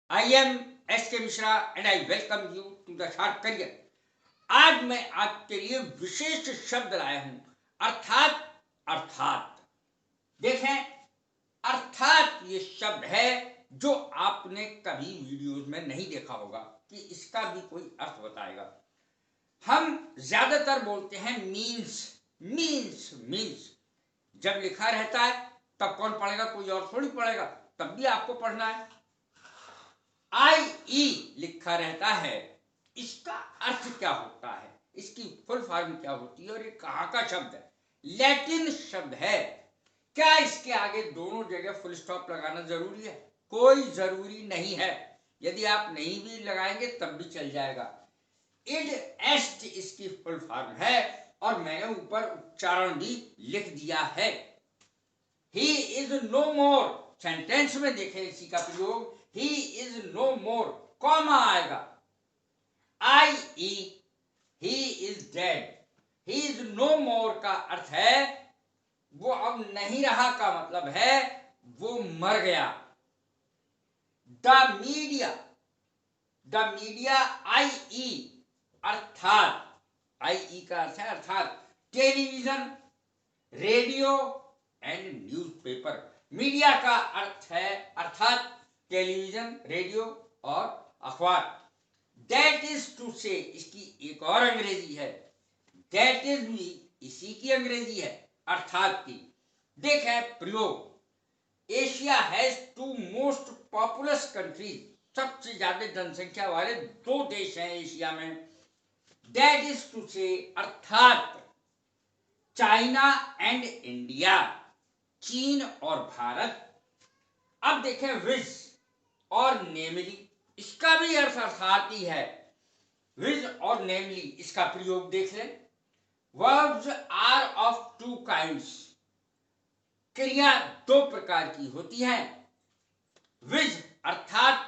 I am S.K. Mishra and I welcome you to the Sharp Career। आज मैं आपके लिए विशेष शब्द लाया हूं, अर्थात। अर्थात देखें, अर्थात ये शब्द है जो आपने कभी वीडियोस में नहीं देखा होगा कि इसका भी कोई अर्थ बताएगा। हम ज्यादातर बोलते हैं मीन्स मीन्स मीन्स। जब लिखा रहता है तब कौन पढ़ेगा? कोई और थोड़ी पढ़ेगा, तब भी आपको पढ़ना है। IE लिखा रहता है, इसका अर्थ क्या होता है, इसकी फुल फॉर्म क्या होती है और ये कहाँ का शब्द है? लैटिन शब्द है। क्या इसके आगे दोनों जगह फुल स्टॉप लगाना जरूरी है? कोई जरूरी नहीं है। यदि आप नहीं भी लगाएंगे तब भी चल जाएगा। इड एस्ट इसकी फुल फॉर्म है और मैंने ऊपर उच्चारण भी लिख दिया है। He is no more, sentence में देखें इसी का प्रयोग, he is no more, comma आएगा। IE he is dead. He is no more का अर्थ है वो अब नहीं रहा, का मतलब है वो मर गया। The media, the media IE अर्थात, IE का अर्थ है अर्थात television, radio and newspaper. Media का अर्थ है अर्थात टेलीविजन, रेडियो और अखबार। दैट इज टू से, इसकी एक और अंग्रेजी है। दैट इज भी इसी की अंग्रेजी है, अर्थात की। देखें प्रयोग, Asia has two most populous countries, सबसे ज्यादा जनसंख्या वाले दो देश हैं एशिया में। दैट इज टू से अर्थात चाइना एंड इंडिया, चीन और भारत। अब देखें विज और नेमली, इसका भी अर्थ अर्थात ही है। विज और नेमली, इसका प्रयोग देख लें। Verbs are of two kinds, क्रिया दो प्रकार की होती हैं। विज अर्थात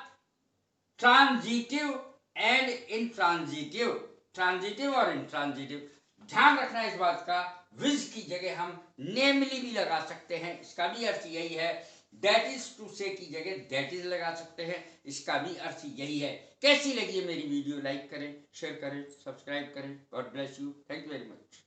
ट्रांजिटिव एंड इंट्रांजिटिव, ट्रांजिटिव और इंट्रांजिटिव। ध्यान रखना इस बात का, विज की जगह हम नेमली भी लगा सकते हैं, इसका भी अर्थ यही है। दैट इज टू से की जगह दैट इज लगा सकते हैं, इसका भी अर्थ यही है। कैसी लगी है मेरी वीडियो? लाइक करें, शेयर करें, सब्सक्राइब करें। God bless you, thank you very much.